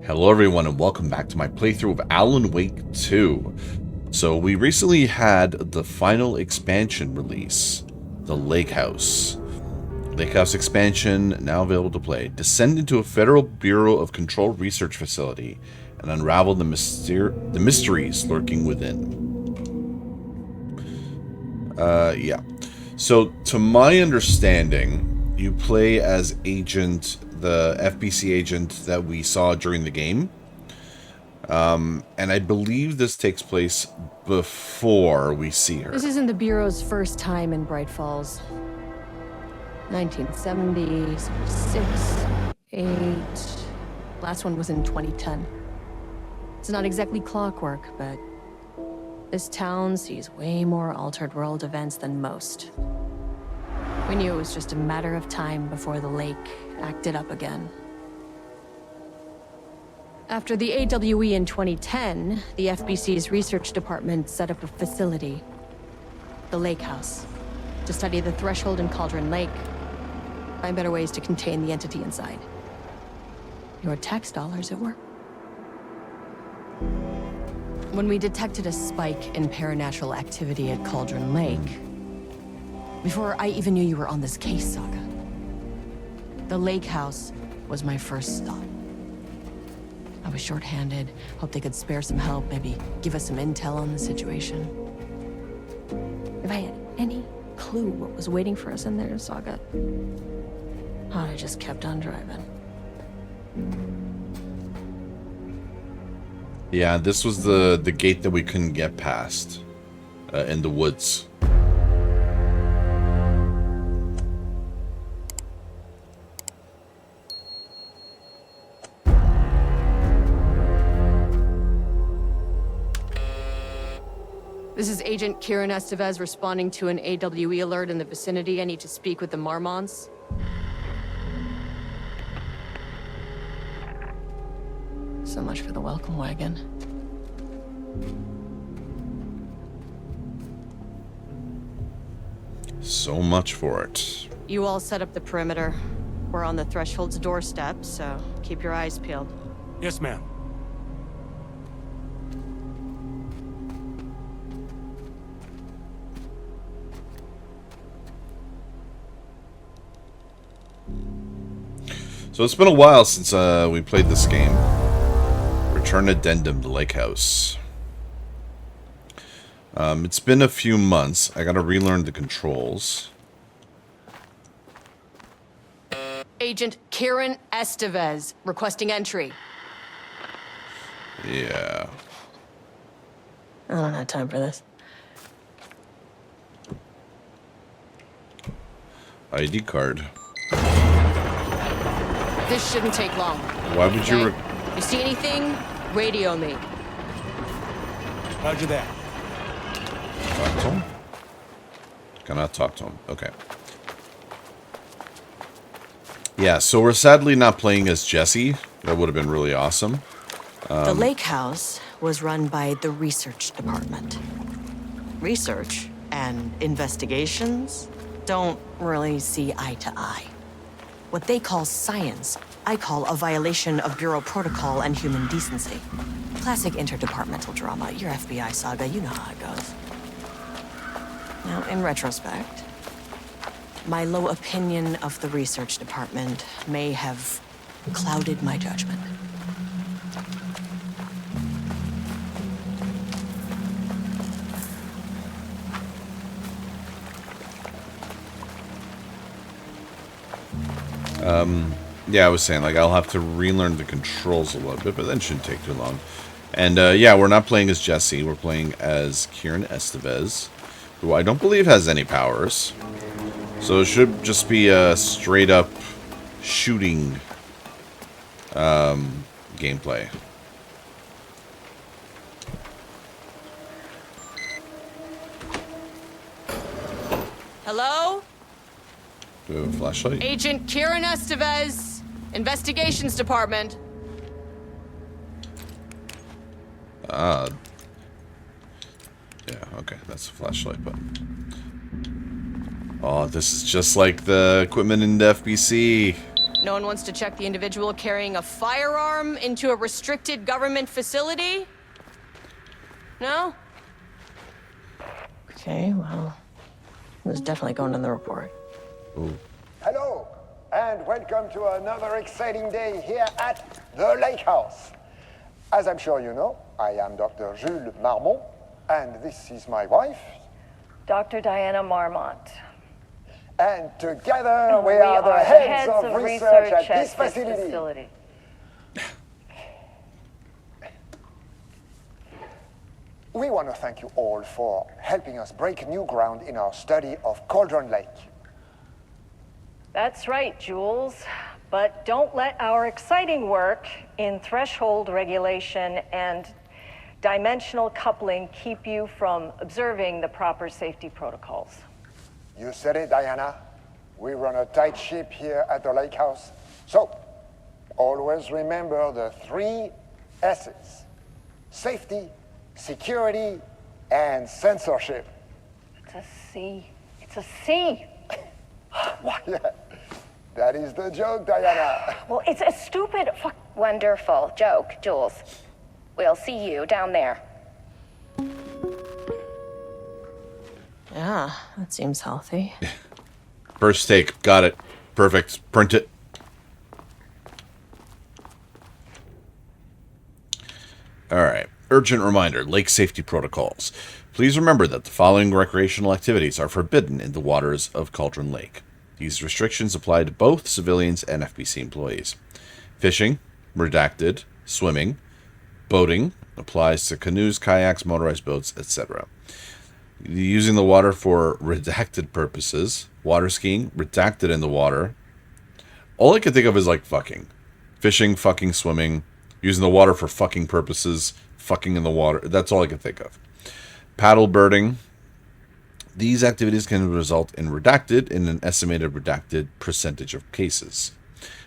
Hello everyone and welcome back to my playthrough of Alan Wake 2. So we recently had the final expansion release, the Lake House. Lake House expansion now available to play. Descend into a Federal Bureau of Control research facility and unravel the mysteries lurking within. Yeah. So to my understanding, you play as the FBC agent that we saw during the game. And I believe this takes place before we see her. This isn't the Bureau's first time in Bright Falls. 1970, 6, 8... Last one was in 2010. It's not exactly clockwork, but this town sees way more altered world events than most. We knew it was just a matter of time before the lake acted up again. After the AWE in 2010, the FBC's research department set up a facility, the Lake House, to study the Threshold and Cauldron Lake, find better ways to contain the entity inside. Your tax dollars at work. When we detected a spike in paranatural activity at Cauldron Lake, before I even knew you were on this case, Saga, the Lake House was my first stop. I was short-handed, hoped they could spare some help, maybe give us some intel on the situation. If I had any clue what was waiting for us in there, Saga, I'd have just kept on driving. Yeah, this was the gate that we couldn't get past in the woods. This is Agent Kieran Estevez responding to an AWE alert in the vicinity. I need to speak with the Marmons. So much for the welcome wagon. So much for it. You all set up the perimeter. We're on the Threshold's doorstep, so keep your eyes peeled. Yes, ma'am. So it's been a while since we played this game. Return Addendum to Lake House. It's been a few months. I gotta relearn the controls. Agent Kieran Estevez, requesting entry. Yeah. I don't have time for this. ID card. This shouldn't take long. Why would you... Okay? You see anything? Radio me. Roger that. Talk to him? Cannot talk to him. Okay. Yeah, so we're sadly not playing as Jesse. That would have been really awesome. The Lake House was run by the research department. Research and investigations don't really see eye to eye. What they call science, I call a violation of Bureau protocol and human decency. Classic interdepartmental drama. Your FBI saga, you know how it goes. Now, in retrospect, my low opinion of the research department may have clouded my judgment. Yeah, I was saying, like, I'll have to relearn the controls a little bit, but that shouldn't take too long. And, yeah, we're not playing as Jesse. We're playing as Kieran Estevez, who I don't believe has any powers. So it should just be a straight-up shooting gameplay. Hello? Do we have a flashlight? Agent Kieran Estevez, Investigations Department. Yeah, okay, that's a flashlight button. Oh, this is just like the equipment in the FBC. No one wants to check the individual carrying a firearm into a restricted government facility? No? Okay, well, it was definitely going in the report. Ooh. Hello, and welcome to another exciting day here at the Lake House. As I'm sure you know, I am Dr. Jules Marmont, and this is my wife. Dr. Diana Marmont. And together we are the heads of research at this facility. We want to thank you all for helping us break new ground in our study of Cauldron Lake. That's right, Jules. But don't let our exciting work in threshold regulation and dimensional coupling keep you from observing the proper safety protocols. You said it, Diana. We run a tight ship here at the Lake House. So, always remember the 3 S's. Safety, security, and censorship. It's a C. It's a C. What? Yeah, that is the joke, Diana. Well, it's a stupid fuck. Wonderful joke, Jules. We'll see you down there. Yeah, that seems healthy. First take. Got it. Perfect. Print it. Alright. Urgent reminder. Lake safety protocols. Please remember that the following recreational activities are forbidden in the waters of Cauldron Lake. These restrictions apply to both civilians and FBC employees. Fishing, redacted, swimming, boating, applies to canoes, kayaks, motorized boats, etc. Using the water for redacted purposes, water skiing, redacted in the water. All I can think of is like fucking. Fishing, fucking, swimming, using the water for fucking purposes, fucking in the water. That's all I can think of. Paddle birding. These activities can result in redacted in an estimated redacted percentage of cases.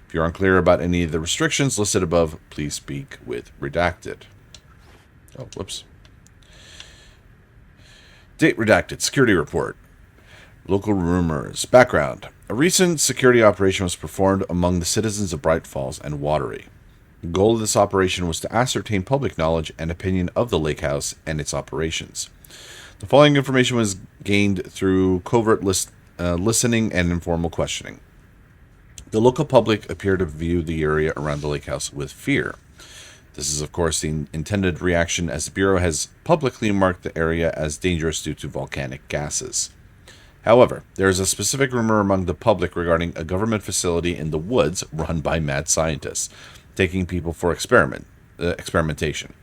If you're unclear about any of the restrictions listed above, please speak with redacted. Oh, whoops. Date redacted. Security report. Local rumors. Background. A recent security operation was performed among the citizens of Bright Falls and Watery. The goal of this operation was to ascertain public knowledge and opinion of the lake house and its operations. The following information was gained through covert listening and informal questioning. The local public appear to view the area around the lake house with fear. This is, of course, the intended reaction, as the Bureau has publicly marked the area as dangerous due to volcanic gases. However, there is a specific rumor among the public regarding a government facility in the woods run by mad scientists, taking people for experimentation.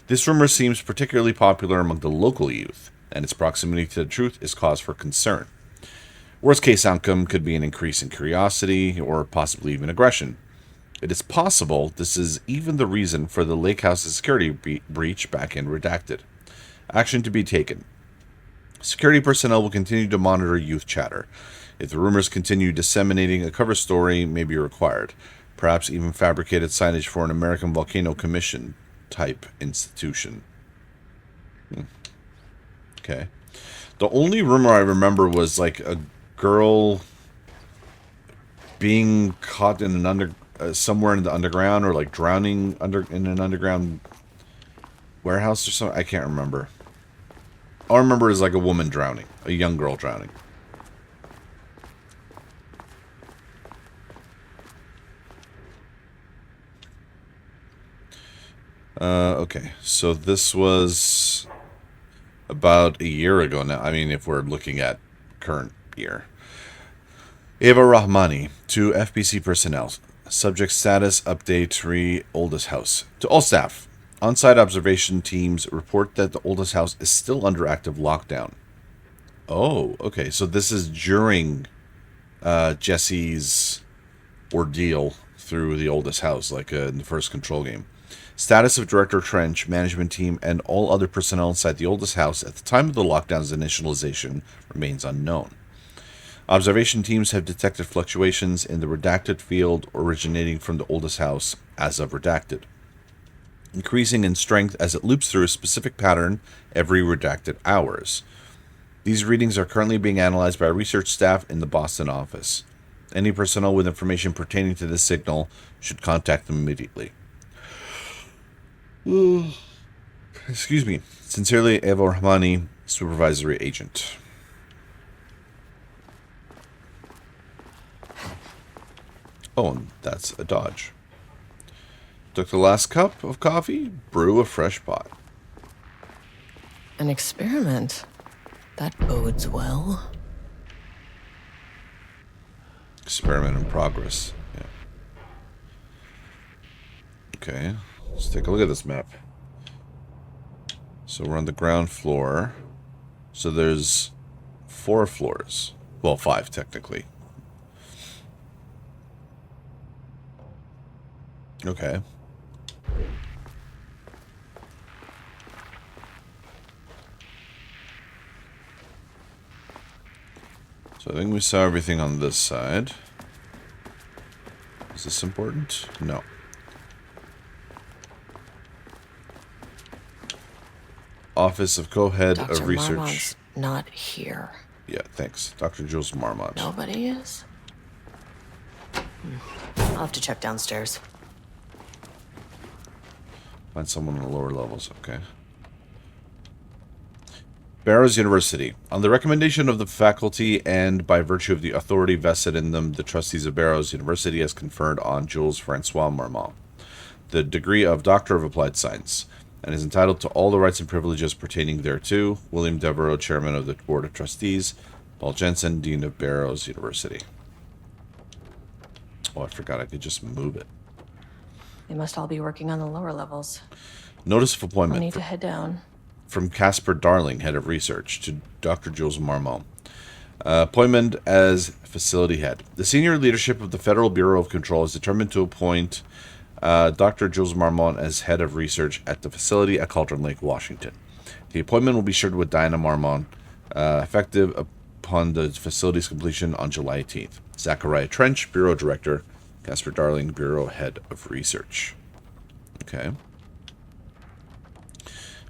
This rumor seems particularly popular among the local youth, and its proximity to the truth is cause for concern. Worst case outcome could be an increase in curiosity or possibly even aggression. It is possible this is even the reason for the lake house's security breach back in redacted. Action to be taken. Security personnel will continue to monitor youth chatter. If the rumors continue disseminating, a cover story may be required, perhaps even fabricated signage for an American Volcano Commission type institution. Okay. The only rumor I remember was like a girl being caught in an somewhere in the underground, or like drowning in an underground warehouse or something. I can't remember. All I remember is like a woman drowning, a young girl drowning. Okay, so this was about a year ago now. I mean, if we're looking at current year. Eva Rahmani to FBC personnel. Subject status update re oldest house. To all staff, on-site observation teams report that the oldest house is still under active lockdown. Oh, okay. So this is during Jesse's ordeal through the oldest house, like in the first Control game. Status of Director Trench, management team, and all other personnel inside the oldest house at the time of the lockdown's initialization remains unknown. Observation teams have detected fluctuations in the redacted field originating from the oldest house as of redacted, increasing in strength as it loops through a specific pattern every redacted hours. These readings are currently being analyzed by research staff in the Boston office. Any personnel with information pertaining to this signal should contact them immediately. Excuse me. Sincerely, Eva Rahmani, Supervisory Agent. Oh, and that's a dodge. Took the last cup of coffee, brew a fresh pot. An experiment. That bodes well. Experiment in progress. Yeah. Okay, let's take a look at this map. So we're on the ground floor. So there's 4 floors. Well, 5 technically. Okay. So I think we saw everything on this side. Is this important? No. Office of Co-Head Dr. of Research. Marmont's not here. Yeah, thanks. Dr. Jules Marmont. Nobody is? I'll have to check downstairs. Find someone in the lower levels, okay. Barrows University. On the recommendation of the faculty and by virtue of the authority vested in them, the trustees of Barrows University has conferred on Jules Francois Marmont the degree of Doctor of Applied Science, and is entitled to all the rights and privileges pertaining thereto. William Devereaux, Chairman of the Board of Trustees. Paul Jensen, Dean of Barrows University. Oh, I forgot I could just move it. They must all be working on the lower levels. Notice of I'll appointment. need to head down. From Casper Darling, Head of Research, to Dr. Jules Marmont. Appointment as Facility Head. The senior leadership of the Federal Bureau of Control is determined to appoint Dr. Jules Marmont as Head of Research at the facility at Cauldron Lake, Washington. The appointment will be shared with Diana Marmont, effective upon the facility's completion on July 18th. Zachariah Trench, Bureau Director. Casper Darling, Bureau Head of Research. Okay.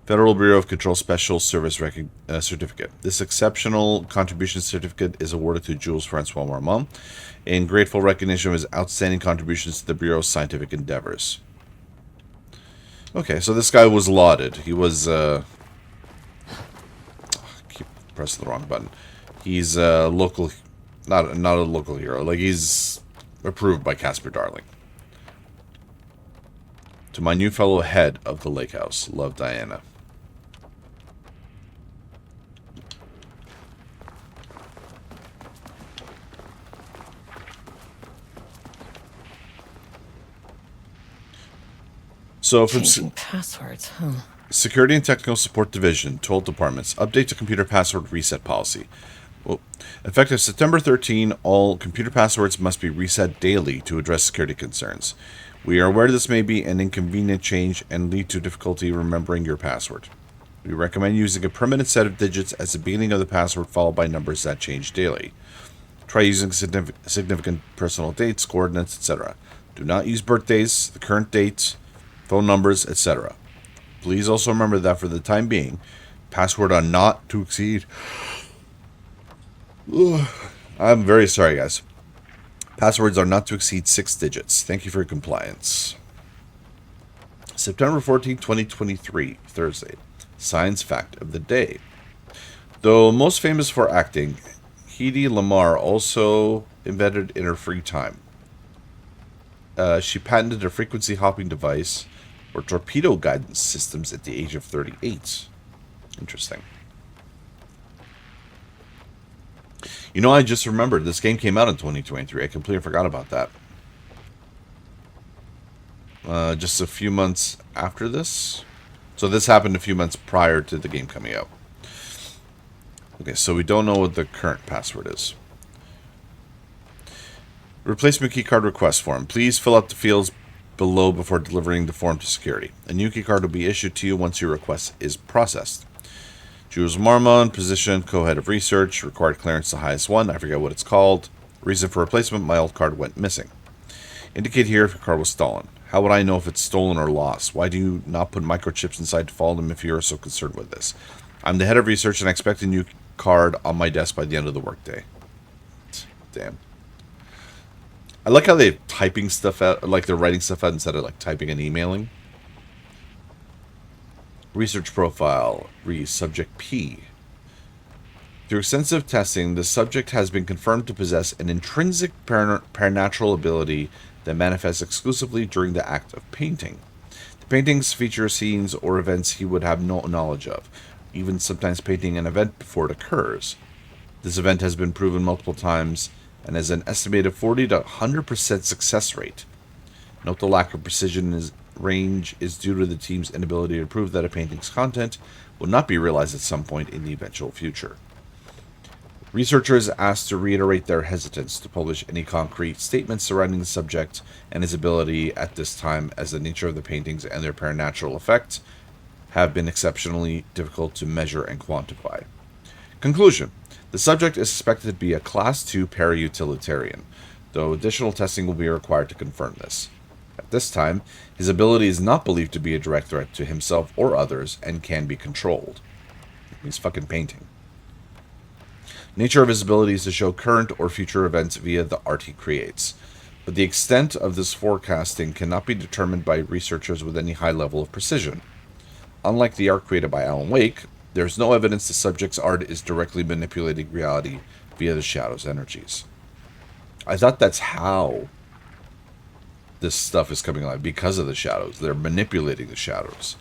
Federal Bureau of Control Special Service Certificate. This exceptional contribution certificate is awarded to Jules Francois Marmont in grateful recognition of his outstanding contributions to the Bureau's scientific endeavors. Okay, so this guy was lauded. He was, I keep pressing the wrong button. He's a local, not a local hero. Like, he's approved by Casper Darling. To my new fellow head of the lake house. Love, Diana. So from Changing passwords, huh? Security and Technical Support Division, 12 departments, update to computer password reset policy. Well, effective September 13, all computer passwords must be reset daily to address security concerns. We are aware this may be an inconvenient change and lead to difficulty remembering your password. We recommend using a permanent set of digits as the beginning of the password followed by numbers that change daily. Try using significant personal dates, coordinates, etc. Do not use birthdays, the current date, phone numbers, etc. Please also remember that for the time being, passwords are not to exceed... I'm very sorry, guys. Passwords are not to exceed 6 digits. Thank you for your compliance. September 14, 2023, Thursday. Science fact of the day. Though most famous for acting, Hedy Lamarr also invented in her free time. She patented a frequency hopping device for torpedo guidance systems at the age of 38. Interesting. You know, I just remembered this game came out in 2023. I completely forgot about that. Just a few months after this. So this happened a few months prior to the game coming out. Okay, so we don't know what the current password is. Replacement keycard request form. Please fill out the fields below before delivering the form to security. A new keycard will be issued to you once your request is processed. Jules Marmont, position, co-head of research, required clearance the highest one. I forget what it's called. Reason for replacement, my old card went missing. Indicate here if your card was stolen. How would I know if it's stolen or lost? Why do you not put microchips inside to follow them if you are so concerned with this? I'm the head of research and I expect a new card on my desk by the end of the workday. Damn. I like how they're typing stuff out, like they're writing stuff out instead of like typing and emailing. Research profile. Read subject P. Through extensive testing, the subject has been confirmed to possess an intrinsic paranatural ability that manifests exclusively during the act of painting. The paintings feature scenes or events he would have no knowledge of, even sometimes painting an event before it occurs. This event has been proven multiple times and has an estimated 40 to 100% success rate. Note the lack of precision in range is due to the team's inability to prove that a painting's content will not be realized at some point in the eventual future. Researchers asked to reiterate their hesitance to publish any concrete statements surrounding the subject and his ability at this time, as the nature of the paintings and their paranatural effect have been exceptionally difficult to measure and quantify. Conclusion. The subject is suspected to be a Class 2 para-utilitarian, though additional testing will be required to confirm this. At this time, his ability is not believed to be a direct threat to himself or others and can be controlled. He's fucking painting. Nature of his ability is to show current or future events via the art he creates, but the extent of this forecasting cannot be determined by researchers with any high level of precision. Unlike the art created by Alan Wake, there is no evidence the subject's art is directly manipulating reality via the shadow's energies. I thought that's how this stuff is coming alive, because of the shadows. They're manipulating the shadows.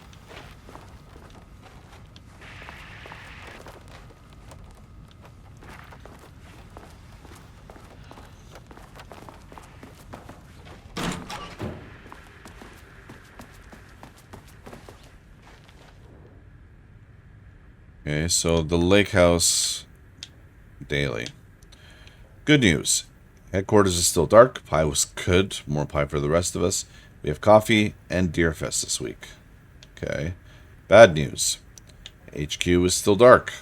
Okay, so the Lake House daily. Good news. Headquarters is still dark. Pie was good. More pie for the rest of us. We have coffee and Deerfest this week. Okay. Bad news. HQ is still dark.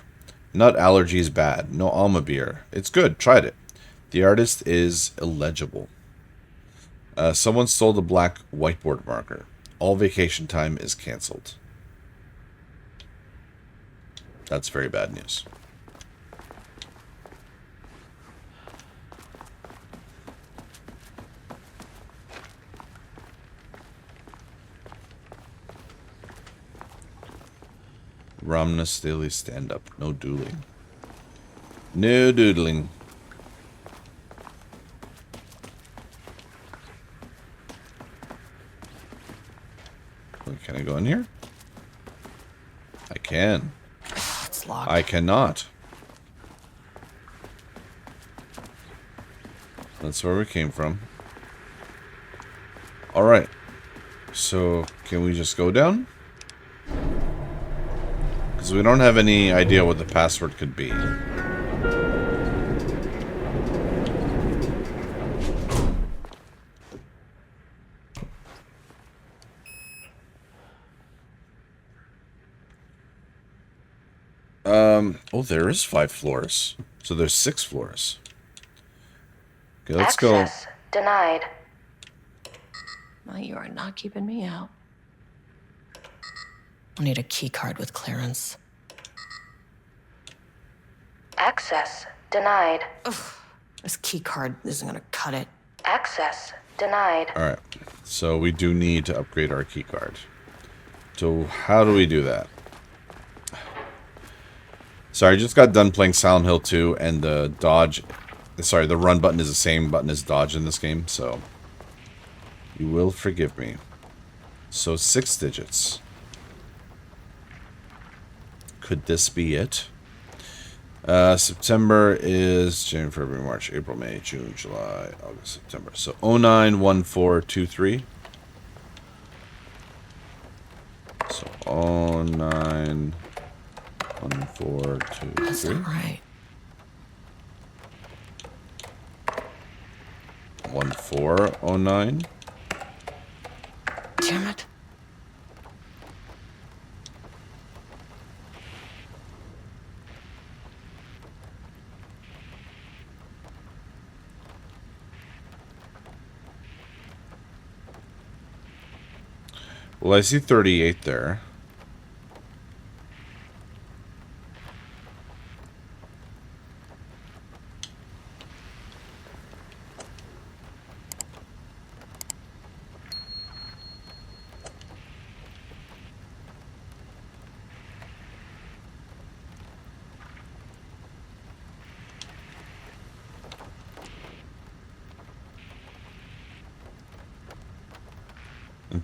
Nut allergy is bad. No Alma beer. It's good. Tried it. The artist is illegible. Someone stole the black whiteboard marker. All vacation time is canceled. That's very bad news. Ramnus daily stand-up. No doodling. No doodling. Can I go in here? I can. It's locked. I cannot. That's where we came from. Alright. So, can we just go down? Because we don't have any idea what the password could be. Oh, there is 5 floors. So there's 6 floors. Okay, let's Access denied. Well, you are not keeping me out. I need a key card with clearance. Access denied. This key card isn't gonna cut it. Access denied. Alright, so we do need to upgrade our key card. So how do we do that? Sorry, I just got done playing Silent Hill 2, and the dodge... Sorry, the run button is the same button as dodge in this game, so... You will forgive me. So 6 digits. Could this be it? September is January, February, March, April, May, June, July, August, September. So 091423. So 091423. That's not right. 1409. Damn it. Well, I see 38 there.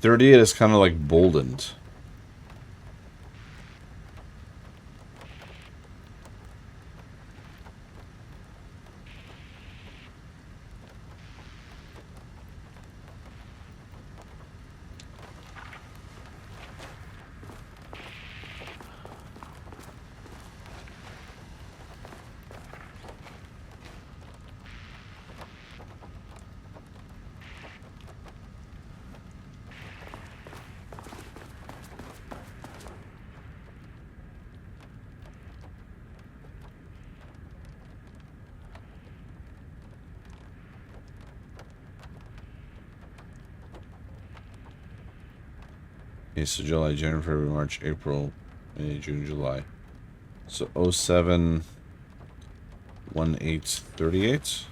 38 is kind of like boldened. Okay, so July, January, February, March, April, May, June, July. So 07, 18, 38.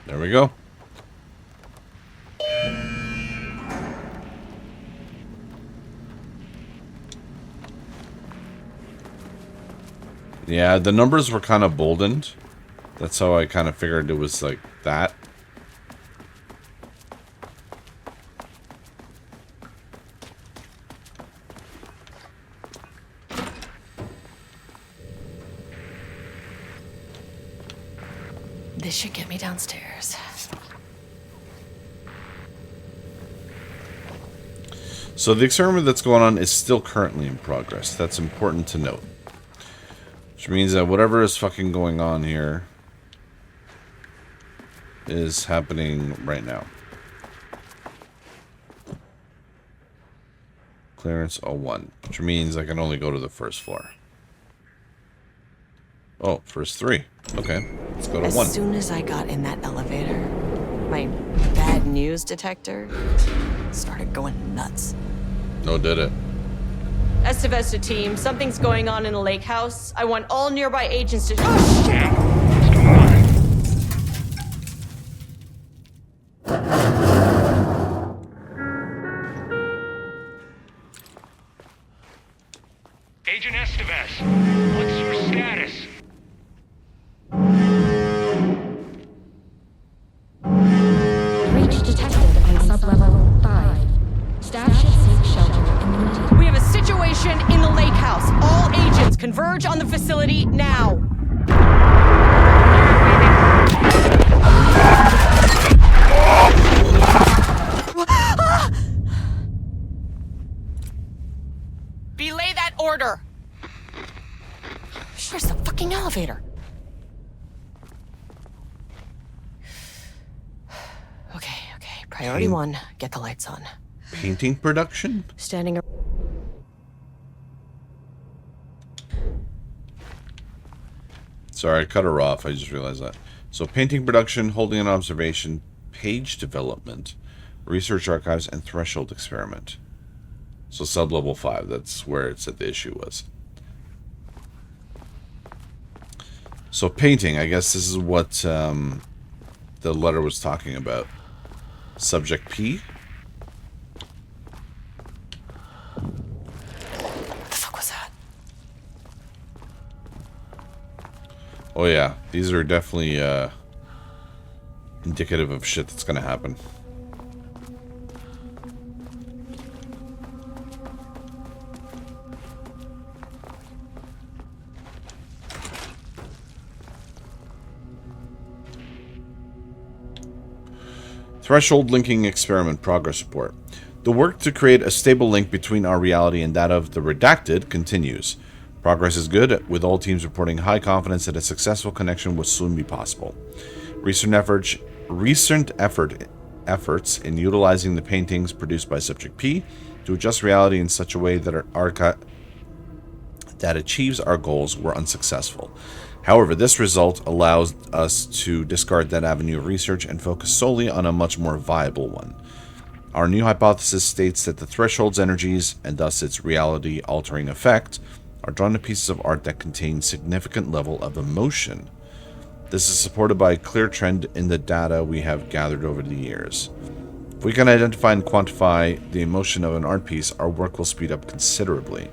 There we go. Yeah, the numbers were kind of boldened. That's how I kind of figured it was like that. This should get me downstairs. So the experiment that's going on is still currently in progress. That's important to note. Which means that whatever is fucking going on here is happening right now. Clearance 01, which means I can only go to the first floor. Oh, first 3. Okay, let's go to 1. As soon as I got in that elevator, my bad news detector started going nuts. No, did it? Estevesta team, something's going on in the lake house. I want all nearby agents to... Oh, shit! Agent Estevez, what's your status? Breach detected on sublevel 5. Staff should seek shelter immediately. We have a situation in the lake house. All agents converge on the facility now. Belay that order. Where's the fucking elevator? Okay. Priority 1, get the lights on. Painting production? Standing ar- Sorry, I cut her off. I just realized that. So painting production, holding an observation, page development, research archives, and threshold experiment. So sub-level 5, that's where it said the issue was. So painting, I guess this is what the letter was talking about. Subject P. What the fuck was that? Oh yeah, these are definitely indicative of shit that's gonna happen. Threshold linking experiment progress report. The work to create a stable link between our reality and that of the redacted continues. Progress is good, with all teams reporting high confidence that a successful connection will soon be possible. Recent efforts in utilizing the paintings produced by Subject P to adjust reality in such a way that that achieves our goals were unsuccessful. However, this result allows us to discard that avenue of research and focus solely on a much more viable one. Our new hypothesis states that the threshold's energies, and thus its reality-altering effect, are drawn to pieces of art that contain significant level of emotion. This is supported by a clear trend in the data we have gathered over the years. If we can identify and quantify the emotion of an art piece, our work will speed up considerably.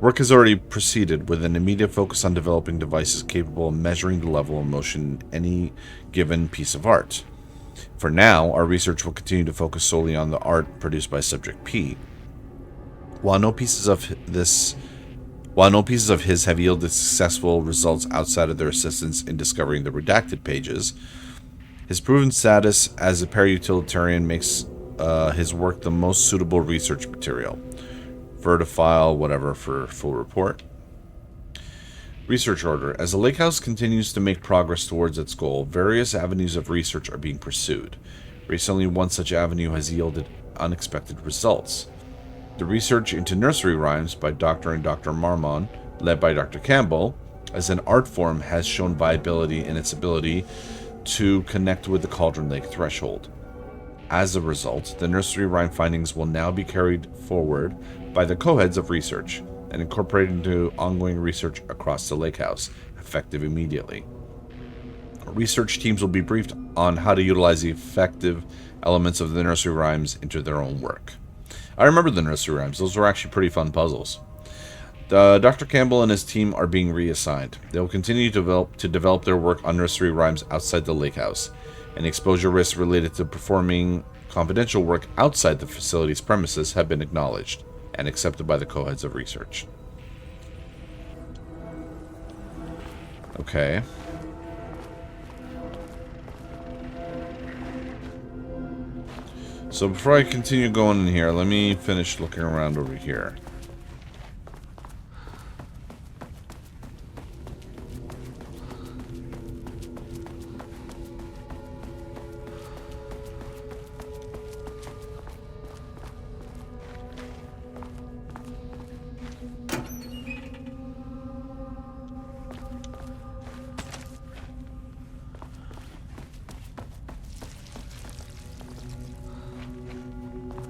Work has already proceeded with an immediate focus on developing devices capable of measuring the level of motion in any given piece of art. For now, our research will continue to focus solely on the art produced by Subject P. While no pieces of his have yielded successful results outside of their assistance in discovering the redacted pages, his proven status as a para-utilitarian makes his work the most suitable research material. Vertifile, whatever, for full report. Research order. As the Lake House continues to make progress towards its goal, various avenues of research are being pursued. Recently, one such avenue has yielded unexpected results. The research into nursery rhymes by Dr. and Dr. Marmon, led by Dr. Campbell, as an art form has shown viability in its ability to connect with the Cauldron Lake threshold. As a result, the nursery rhyme findings will now be carried forward by the co-heads of research and incorporated into ongoing research across the Lake House, effective immediately. Research teams will be briefed on how to utilize the effective elements of the nursery rhymes into their own work. I remember the nursery rhymes. Those were actually pretty fun puzzles. Dr. Campbell and his team are being reassigned. They will continue to develop their work on nursery rhymes outside the Lake House, and exposure risks related to performing confidential work outside the facility's premises have been acknowledged and accepted by the co-heads of research. Okay. So before I continue going in here, let me finish looking around over here.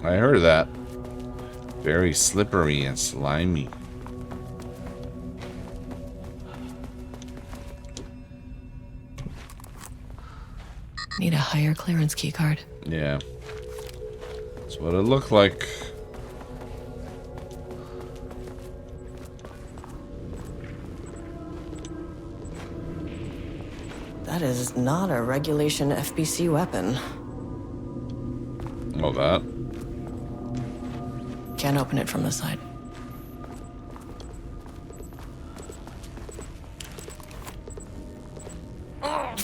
I heard that. Very slippery and slimy. Need a higher clearance keycard. Yeah. That's what it looked like. That is not a regulation FBC weapon. Oh, that. Can't open it from the side. I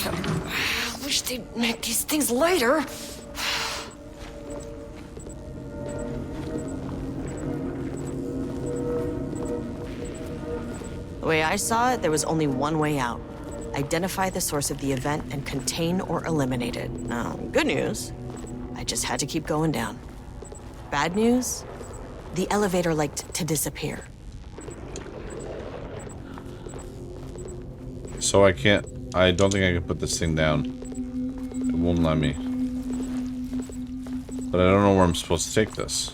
wish they'd make these things lighter. The way I saw it, there was only one way out. Identify the source of the event and contain or eliminate it. Now, good news, I just had to keep going down. Bad news, the elevator liked to disappear. So I don't think I can put this thing down. It won't let me. But I don't know where I'm supposed to take this.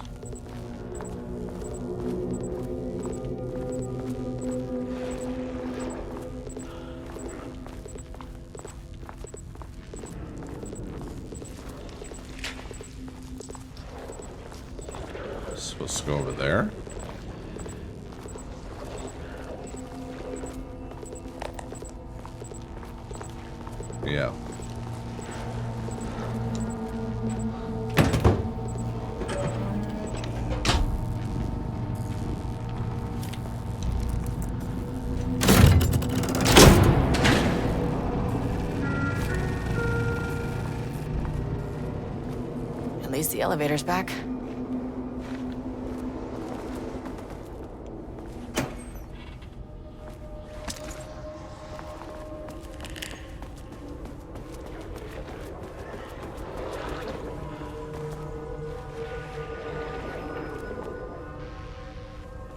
Supposed to go over there. Yeah. At least the elevator's back.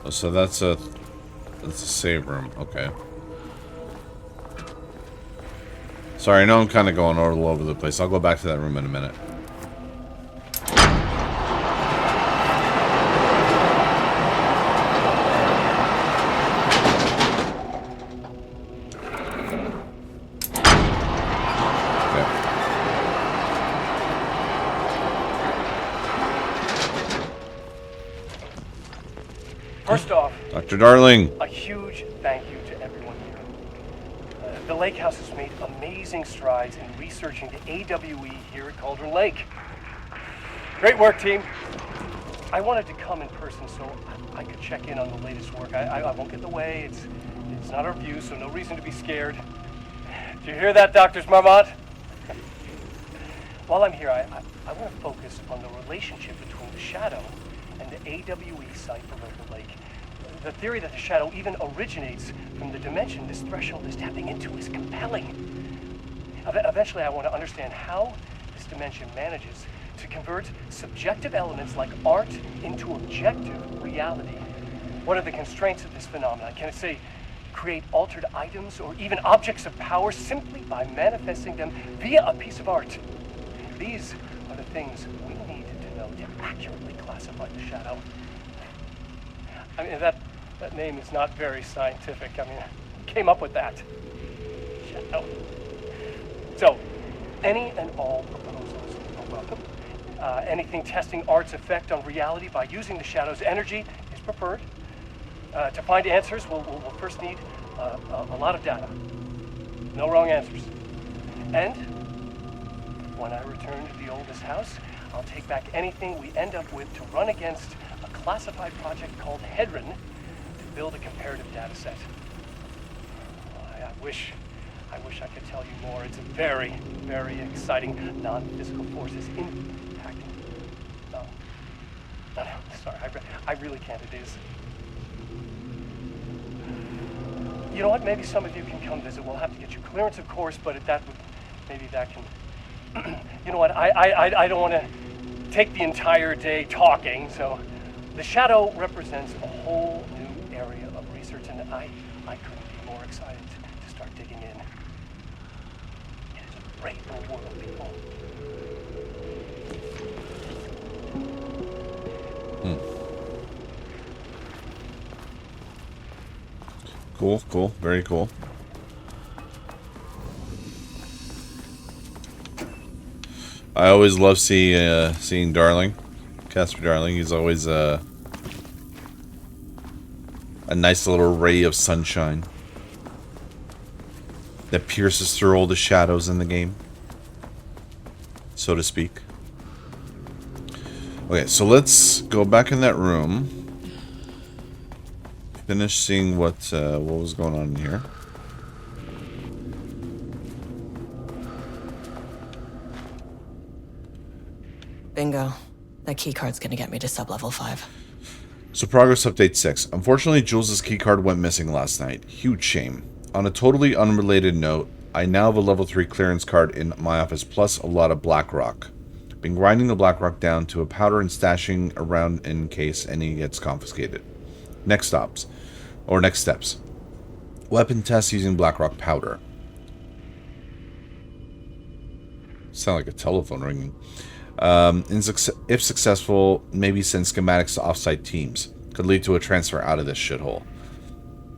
So that's a save room. Okay. Sorry, I know I'm kind of going all over the place. I'll go back to that room in a minute. First off, Dr. Darling. a huge thank you to everyone here. The Lake House has made amazing strides in researching the AWE here at Cauldron Lake. Great work, team. I wanted to come in person so I could check in on the latest work. I won't get in the way. It's not our view, so no reason to be scared. Do you hear that, Doctors Marmont? While I'm here, I want to focus on the relationship between the Shadow and the AWE site below the lake. The theory that the Shadow even originates from the dimension this threshold is tapping into is compelling. Eventually, I want to understand how this dimension manages to convert subjective elements like art into objective reality. What are the constraints of this phenomenon? Can it, say, create altered items or even objects of power simply by manifesting them via a piece of art? These are the things we need to know to accurately classify the Shadow. I mean, that name is not very scientific. I mean, who came up with that? Shadow. So, any and all proposals are welcome. Anything testing art's effect on reality by using the Shadow's energy is preferred. To find answers, we'll first need a lot of data. No wrong answers. And when I return to the oldest house, I'll take back anything we end up with to run against a classified project called Hedron to build a comparative data set. I wish I could tell you more. It's a very, very exciting non-physical forces impacting. No, sorry, I really can't. It is. You know what? Maybe some of you can come visit. We'll have to get you clearance, of course, but maybe that can. You know what? I don't want to take the entire day talking. So, the Shadow represents a whole new area of research, and I couldn't be more excited to start digging in. It is a great new world, people. Cool. Very cool. I always love seeing Darling, Casper Darling. He's always a nice little ray of sunshine that pierces through all the shadows in the game, so to speak. Okay, so let's go back in that room. Finish seeing what was going on in here. Bingo. That keycard's gonna get me to sub-level 5. So progress update 6. Unfortunately, Jules' keycard went missing last night. Huge shame. On a totally unrelated note, I now have a level 3 clearance card in my office, plus a lot of Blackrock. Been grinding the Blackrock down to a powder and stashing around in case any gets confiscated. Next steps. Weapon tests using Blackrock powder. Sound like a telephone ringing. If successful, maybe send schematics to offsite teams. Could lead to a transfer out of this shithole.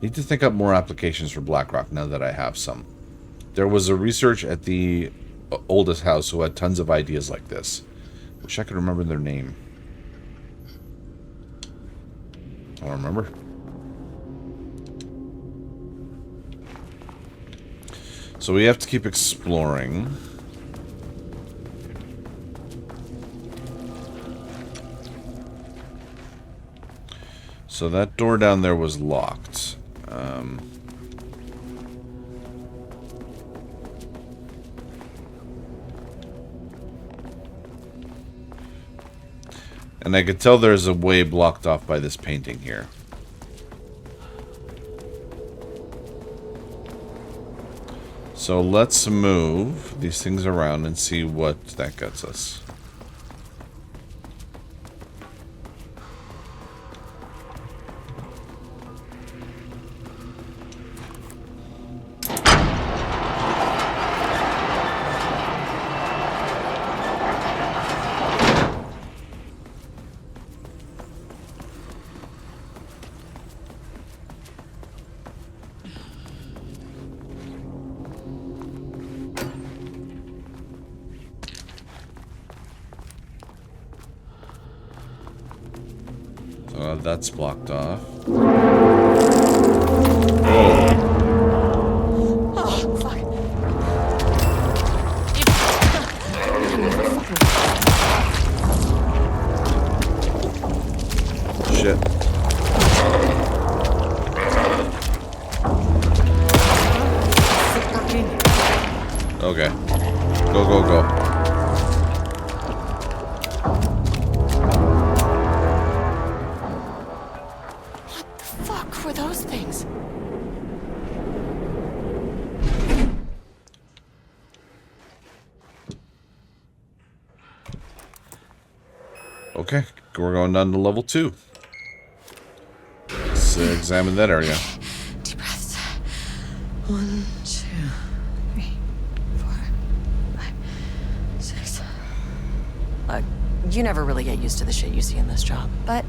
Need to think up more applications for Blackrock now that I have some. There was a research at the oldest house who had tons of ideas like this. Wish I could remember their name. I don't remember. So we have to keep exploring. So that door down there was locked. And I could tell there's a way blocked off by this painting here. So let's move these things around and see what that gets us. That's blocked off. Oh, fuck. Shit. Okay. Go, go, go. Fuck were those things? Okay, we're going down to level 2. Let's examine that area. Deep breaths. 1, 2, 3, 4, 5, 6. Look, you never really get used to the shit you see in this job, but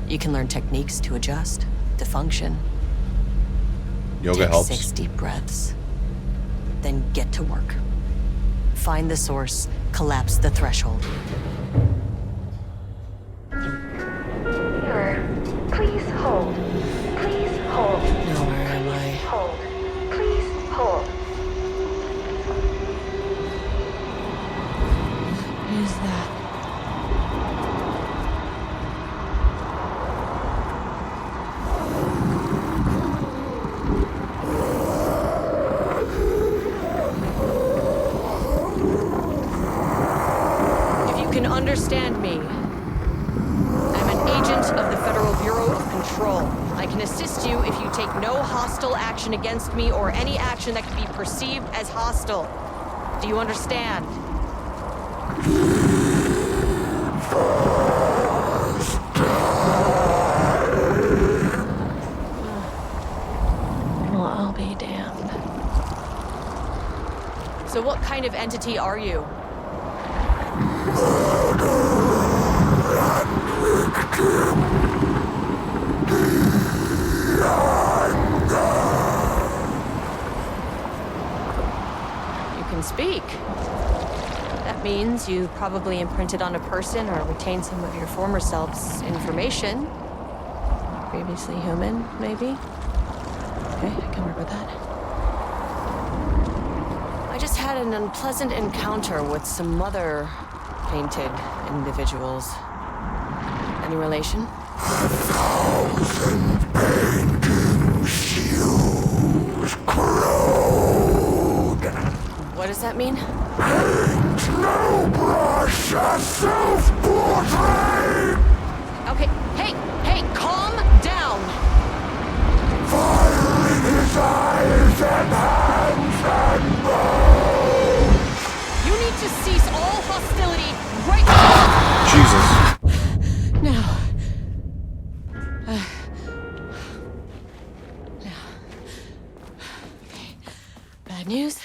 you can learn techniques to adjust, to function. Yoga Take helps. 6 deep breaths. Then get to work. Find the source, collapse the threshold. Mirror, please hold. Please hold. Now where am I? Hold. Please hold. What is that? If you can understand me, I'm an agent of the Federal Bureau of Control. I can assist you if you take no hostile action against me or any action that can be perceived as hostile. Do you understand? Well, I'll be damned. So what kind of entity are you? You can speak. That means you probably imprinted on a person or retained some of your former self's information. Previously human, maybe? Okay, I can work with that. I just had an unpleasant encounter with some other painted individuals. Any relation? What does that mean? Okay, hey, calm down! You need to cease all hostility right Jesus. now. Bad news.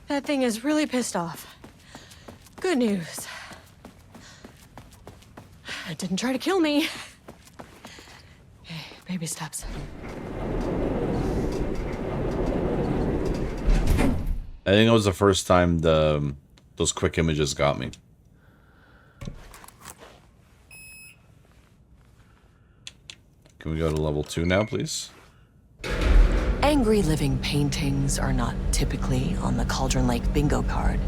That thing is really pissed off. Good news. It didn't try to kill me. Okay, baby steps. I think it was the first time those quick images got me. Can we go to level 2 now, please? Angry living paintings are not typically on the Cauldron Lake bingo card.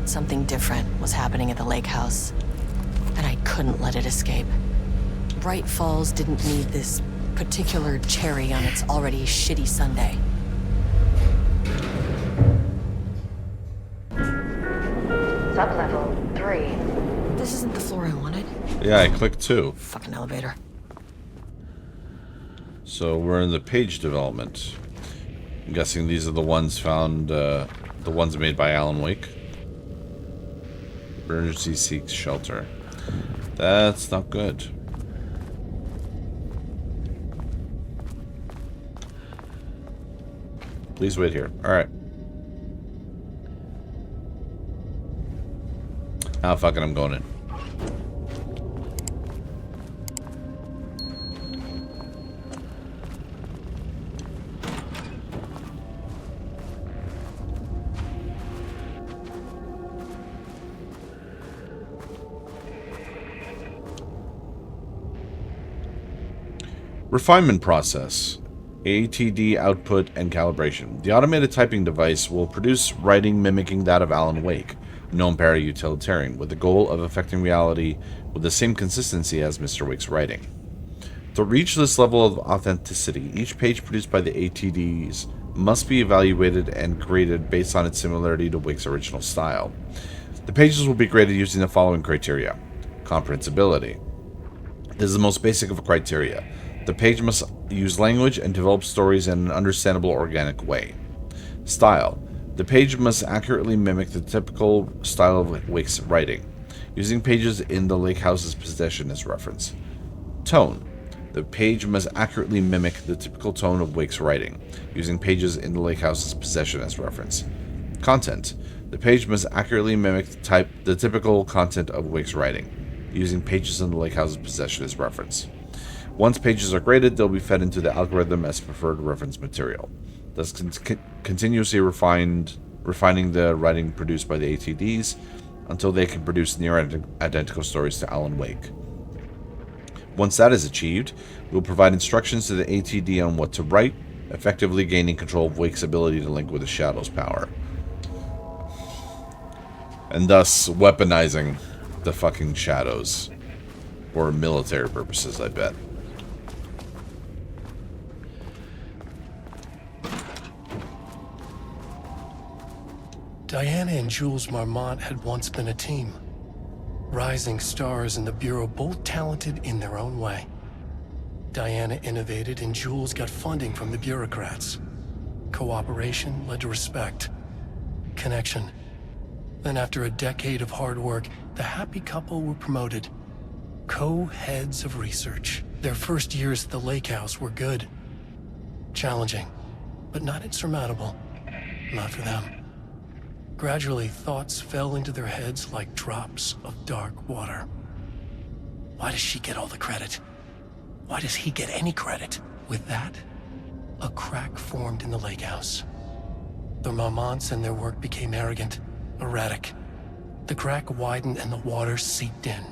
Something different was happening at the lake house, and I couldn't let it escape. Bright Falls didn't need this particular cherry on its already shitty Sunday. Sublevel 3. This isn't the floor I wanted. Yeah, I clicked 2. Fucking elevator. So we're in the page development. I'm guessing these are the ones found, the ones made by Alan Wake. Emergency seeks shelter. That's not good. Please wait here. Alright. Ah, fuck it, I'm going in. Refinement process. ATD output and calibration. The automated typing device will produce writing mimicking that of Alan Wake, a known para-utilitarian, with the goal of affecting reality with the same consistency as Mr. Wake's writing. To reach this level of authenticity, each page produced by the ATDs must be evaluated and graded based on its similarity to Wake's original style. The pages will be graded using the following criteria. Comprehensibility. This is the most basic of criteria. The page must use language and develop stories in an understandable, organic way. Style. The page must accurately mimic the typical style of Wake's writing, using pages in the lake house's possession as reference. Tone. The page must accurately mimic the typical tone of Wake's writing, using pages in the lake house's possession as reference. Content. The page must accurately mimic the typical content of Wake's writing, using pages in the lake house's possession as reference. Once pages are graded, they'll be fed into the algorithm as preferred reference material, thus continuously refining the writing produced by the ATDs until they can produce near-identical stories to Alan Wake. Once that is achieved, we'll provide instructions to the ATD on what to write, effectively gaining control of Wake's ability to link with the Shadow's power. And thus weaponizing the fucking Shadows. For military purposes, I bet. Diana and Jules Marmont had once been a team. Rising stars in the Bureau, both talented in their own way. Diana innovated and Jules got funding from the bureaucrats. Cooperation led to respect. Connection. Then after a decade of hard work, the happy couple were promoted. Co-heads of research. Their first years at the lake house were good. Challenging, but not insurmountable. Not for them. Gradually, thoughts fell into their heads like drops of dark water. Why does she get all the credit? Why does he get any credit? With that, a crack formed in the lake house. The Marmonts and their work became arrogant, erratic. The crack widened and the water seeped in.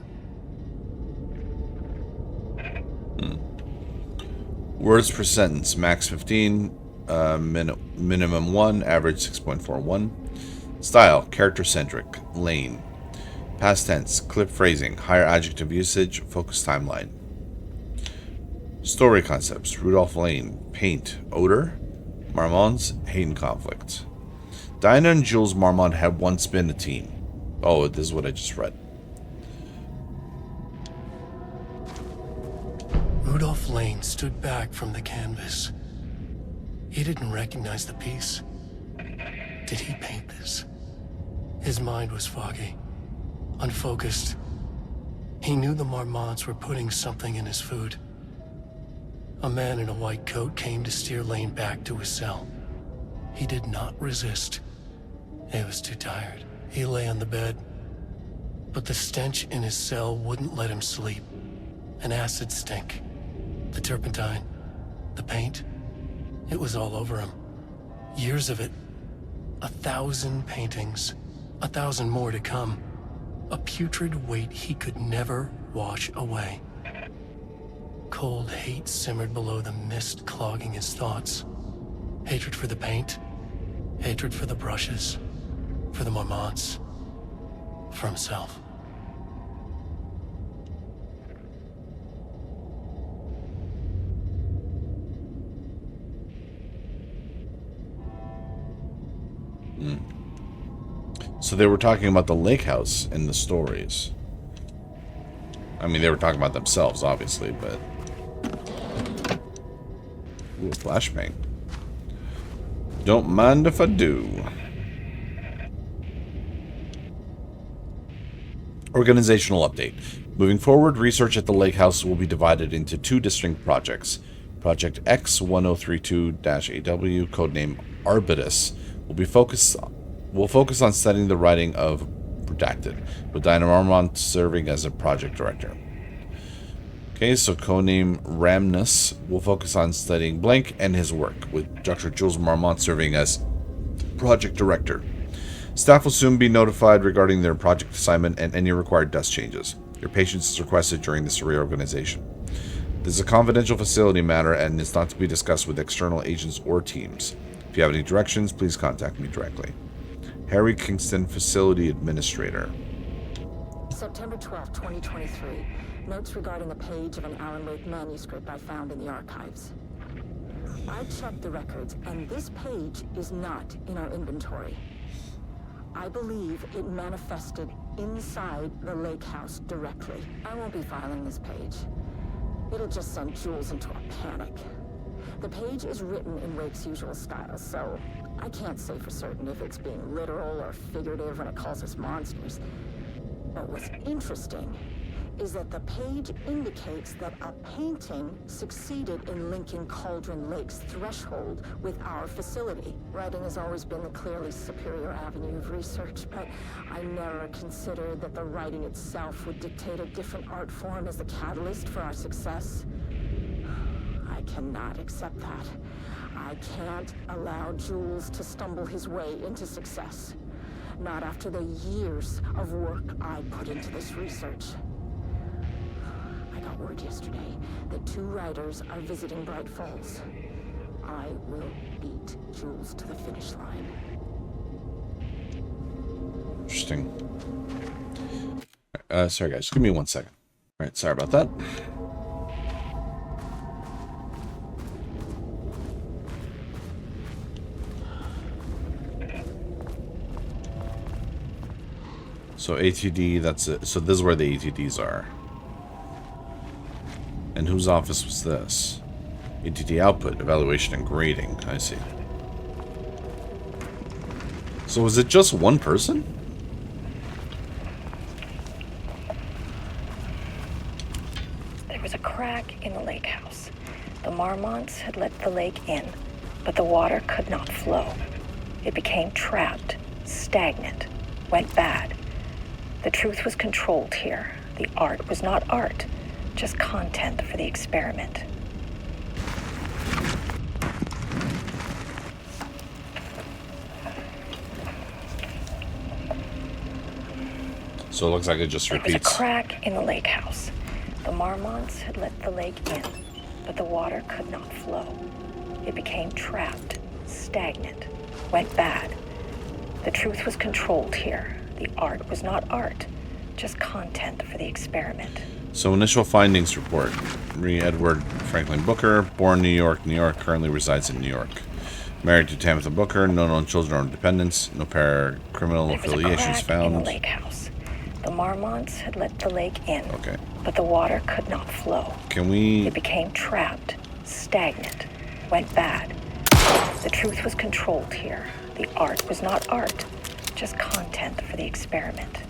Words per sentence, max 15, minimum 1, average 6.41. Style, character-centric, Lane. Past tense, clip phrasing, higher adjective usage, focus timeline. Story concepts, Rudolph Lane, paint, odor, Marmonts, hate and conflict. Diana and Jules Marmont had once been a team. Oh, this is what I just read. Rudolph Lane stood back from the canvas. He didn't recognize the piece. Did he paint this? His mind was foggy, unfocused. He knew the Marmonts were putting something in his food. A man in a white coat came to steer Lane back to his cell. He did not resist. He was too tired. He lay on the bed, but the stench in his cell wouldn't let him sleep. An acid stink. The turpentine. The paint. It was all over him. Years of it. 1,000 paintings. 1,000 more to come. A putrid weight he could never wash away. Cold hate simmered below the mist clogging his thoughts. Hatred for the paint. Hatred for the brushes. For the Marmonts. For himself. So they were talking about the lake house in the stories. I mean, they were talking about themselves, obviously, but... Ooh, flashbang. Don't mind if I do. Organizational update. Moving forward, research at the lake house will be divided into two distinct projects. Project X1032-AW, codename Arbitus, will focus on studying the writing of Redacted, with Diana Marmont serving as a project director. Okay, so codename Ramnus will focus on studying Blank and his work, with Dr. Jules Marmont serving as project director. Staff will soon be notified regarding their project assignment and any required desk changes. Your patience is requested during this reorganization. This is a confidential facility matter and is not to be discussed with external agents or teams. If you have any directions, please contact me directly. Harry Kingston, Facility Administrator. September 12, 2023. Notes regarding a page of an Alan Wake manuscript I found in the archives. I checked the records, and this page is not in our inventory. I believe it manifested inside the lake house directly. I won't be filing this page. It'll just send Jules into a panic. The page is written in Wake's usual style, so I can't say for certain if it's being literal or figurative when it calls us monsters. But what's interesting is that the page indicates that a painting succeeded in linking Cauldron Lake's threshold with our facility. Writing has always been the clearly superior avenue of research, but I never considered that the writing itself would dictate a different art form as the catalyst for our success. I cannot accept that. I can't allow Jules to stumble his way into success. Not after the years of work I put into this research. I got word yesterday that 2 writers are visiting Bright Falls. I will beat Jules to the finish line. Interesting. Sorry guys, give me 1 second. Alright, sorry about that. So ATD, that's it. So this is where the ATDs are. And whose office was this? ATD output, evaluation, and grading. I see. So was it just one person? There was a crack in the lake house. The Marmonts had let the lake in, but the water could not flow. It became trapped, stagnant, went bad. The truth was controlled here. The art was not art, just content for the experiment. So it looks like it just repeats. There was a crack in the lake house. The Marmonts had let the lake in, but the water could not flow. It became trapped, stagnant, went bad. The truth was controlled here. The art was not art, just content for the experiment. So initial findings report. Marie Edward Franklin Booker, born New York, currently resides in New York. Married to Tamitha Booker, no known children or dependents, no prior criminal affiliations found. In the lake house. The Marmonts had let the lake in, okay, but the water could not flow. Can we... It became trapped, stagnant, went bad. The truth was controlled here. The art was not art, just content for the experiment.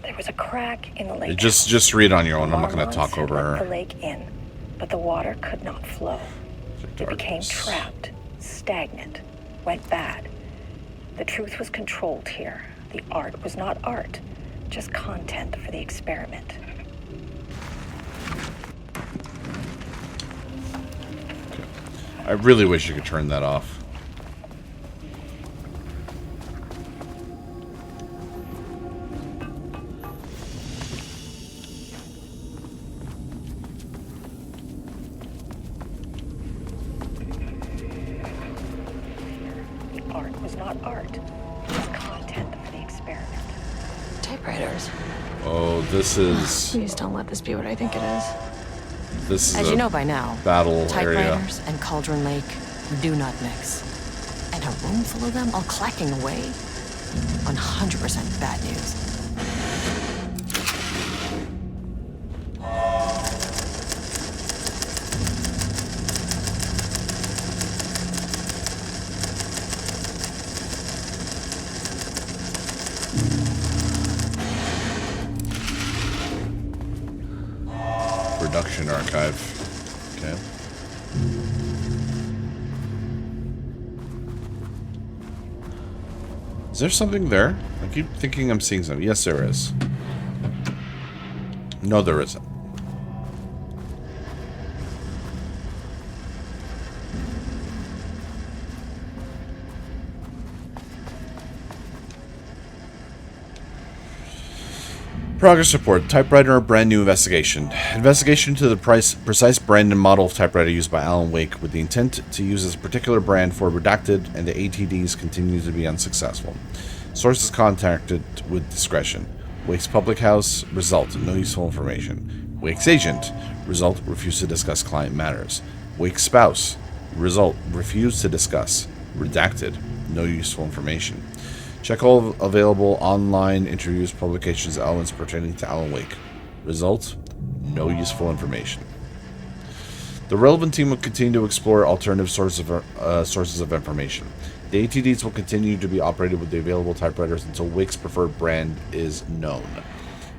There was a crack in the lake. Just read on your own. I'm not going to talk over her. The lake in, but the water could not flow. It became trapped, stagnant, went bad. The truth was controlled here. The art was not art, just content for the experiment. I really wish you could turn that off. The art was not art, just content for the experiment. Typewriters. Oh, this is... Please don't let this be what I think it is. This is As you know by now, battle area. typewriters and Cauldron Lake do not mix. And a room full of them all clacking away? 100% bad news. Production archive. Okay. Is there something there? I keep thinking I'm seeing something. Yes, there is. No, there isn't. Progress report. Typewriter, brand new investigation. Investigation into the precise brand and model of typewriter used by Alan Wake with the intent to use this particular brand for redacted, and the ATDs continue to be unsuccessful. Sources contacted with discretion. Wake's public house. Result. No useful information. Wake's agent. Result. Refused to discuss client matters. Wake's spouse. Result. Refused to discuss. Redacted. No useful information. Check all available online interviews, publications, elements pertaining to Alan Wake. Result. No useful information. The relevant team will continue to explore alternative sources of information. The ATDs will continue to be operated with the available typewriters until Wake's preferred brand is known.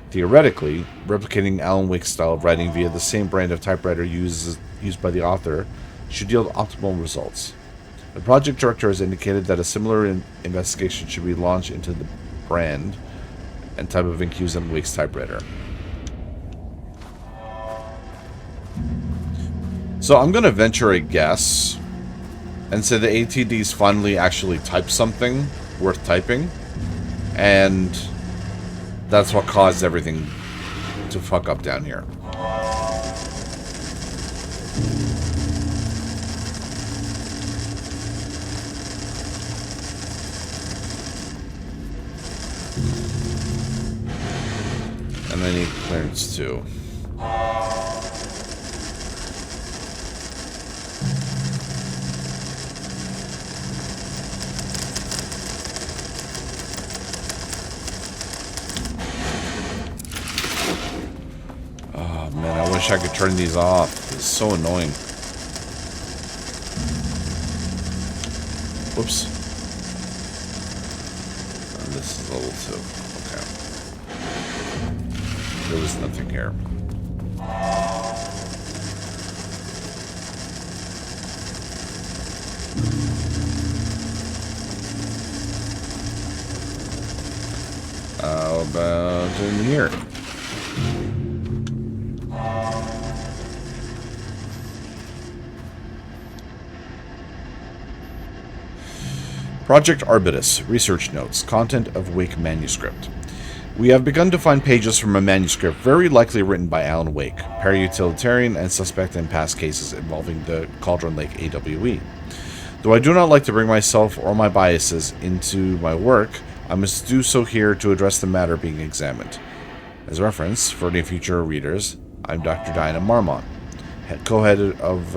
Theoretically, replicating Alan Wake's style of writing via the same brand of typewriter used by the author should yield optimal results. The project director has indicated that a similar investigation should be launched into the brand and type of ink used on Wake's typewriter. So I'm going to venture a guess and say the ATDs finally actually typed something worth typing, and that's what caused everything to fuck up down here. And I need clearance too. Oh man, I wish I could turn these off. It's so annoying. Whoops. And this is level 2. Okay. There was nothing here. How about in here? Project Arbutus. Research notes. Content of Wake manuscript. We have begun to find pages from a manuscript very likely written by Alan Wake, para-utilitarian and suspect in past cases involving the Cauldron Lake AWE. Though I do not like to bring myself or my biases into my work, I must do so here to address the matter being examined. As reference, for any future readers, I'm Dr. Diana Marmont, co-head of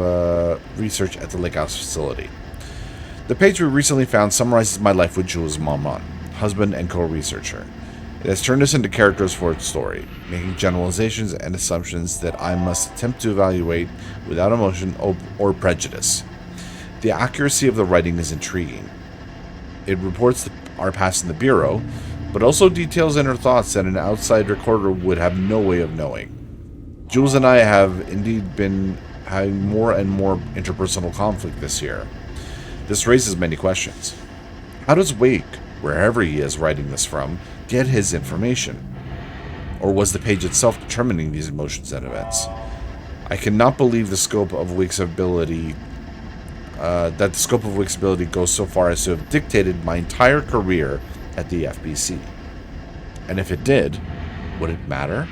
research at the Lake House facility. The page we recently found summarizes my life with Jules Marmont, husband and co-researcher. It has turned us into characters for its story, making generalizations and assumptions that I must attempt to evaluate without emotion or prejudice. The accuracy of the writing is intriguing. It reports our past in the Bureau, but also details inner thoughts that an outside recorder would have no way of knowing. Jules and I have indeed been having more and more interpersonal conflict this year. This raises many questions. How does Wake, wherever he is writing this from, get his information? Or was the page itself determining these emotions and events? I cannot believe the scope of Wake's ability goes so far as to have dictated my entire career at the FBC. And if it did, would it matter?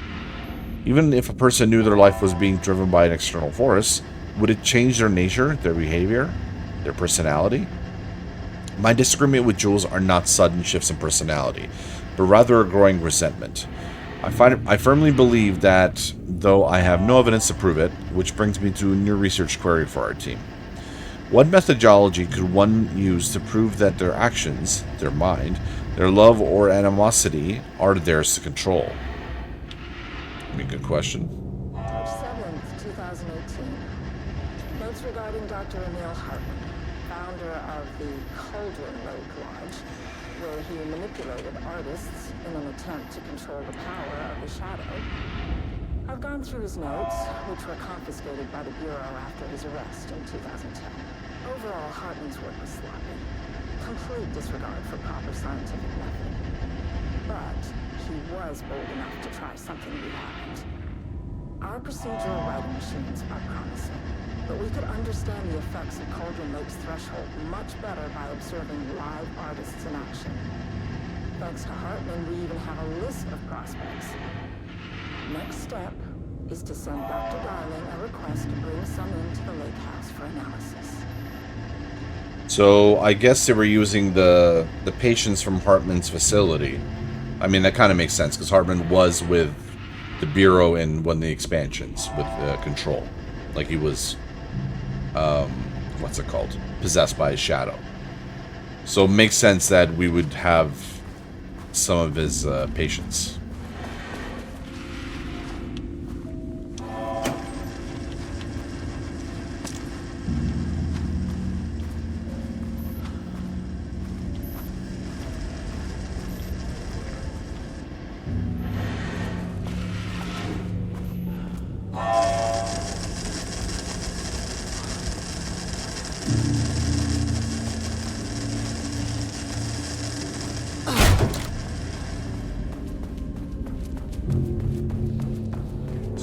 Even if a person knew their life was being driven by an external force, would it change their nature, their behavior, their personality? My disagreement with Jules are not sudden shifts in personality, but rather a growing resentment. I firmly believe that, though I have no evidence to prove it, which brings me to a new research query for our team. What methodology could one use to prove that their actions, their mind, their love or animosity are theirs to control? I mean, good question. March 7th, 2018. Notes regarding Dr. Emil Hartman, founder of the Cauldron Lake Lodge, where he manipulated artists in an attempt to control the power of the Shadow. I've gone through his notes, which were confiscated by the Bureau after his arrest in 2010. Overall, Hartman's work was sloppy. Complete disregard for proper scientific method. But he was bold enough to try something we haven't. Our procedural writing machines are promising, but we could understand the effects of Cauldron Lake's threshold much better by observing live artists in action. Thanks to Hartman, we even have a list of prospects. Next step is to send Dr. Darling a request to bring some into the lake house for analysis. So I guess they were using the patients from Hartman's facility. I mean, that kind of makes sense, because Hartman was with the Bureau in one of the expansions with Control. Like, he was, what's it called? Possessed by a shadow. So it makes sense that we would have some of his patients.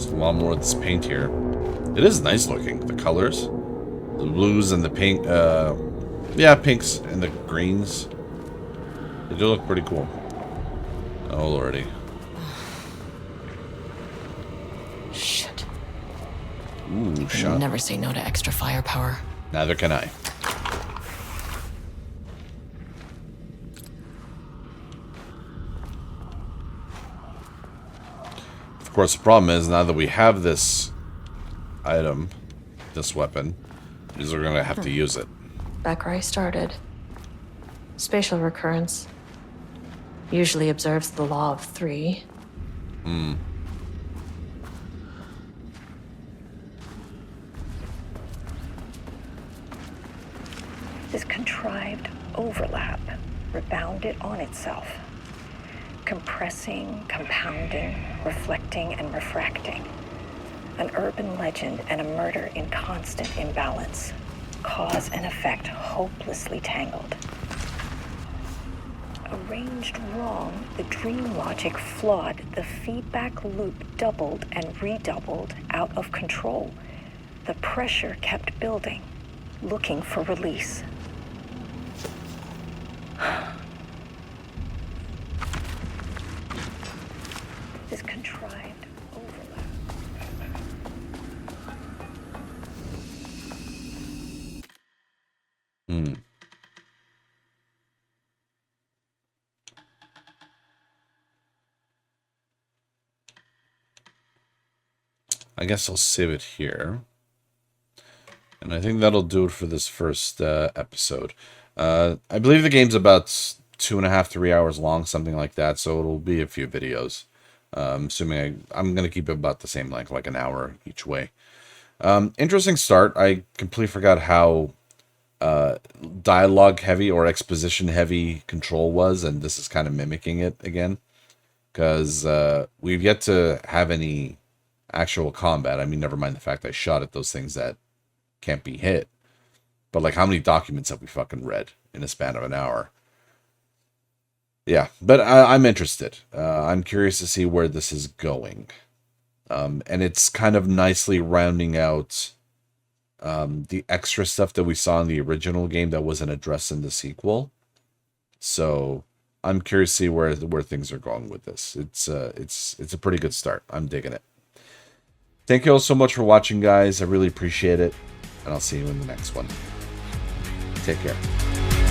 A lot more of this paint here. It is nice looking. The colors, the blues and the pink, yeah, pinks and the greens. They do look pretty cool. Oh lordy. Shit. Ooh, I shot. never say no to extra firepower. Neither can I. Of course, the problem is, now that we have this item, this weapon, is we're going to have to use it. Back where I started. Spatial recurrence usually observes the law of 3. This contrived overlap rebounded on itself, compressing, compounding, reflecting, and refracting. An urban legend and a murder in constant imbalance. Cause and effect hopelessly tangled. Arranged wrong, the dream logic flawed, the feedback loop doubled and redoubled out of control. The pressure kept building, looking for release. This contrived overlap. I guess I'll save it here. And I think that'll do it for this first episode. I believe the game's about 2.5, 3 hours long, something like that. So it'll be a few videos. Assuming I'm going to keep it about the same length, like an hour each way. Interesting start. I completely forgot how dialogue heavy or exposition heavy Control was. And this is kind of mimicking it again. Because we've yet to have any actual combat. I mean, never mind the fact I shot at those things that can't be hit. But like, how many documents have we fucking read in a span of an hour? Yeah, but I'm interested. I'm curious to see where this is going. And it's kind of nicely rounding out the extra stuff that we saw in the original game that wasn't addressed in the sequel. So I'm curious to see where things are going with this. It's a pretty good start. I'm digging it. Thank you all so much for watching, guys. I really appreciate it. And I'll see you in the next one. Take care.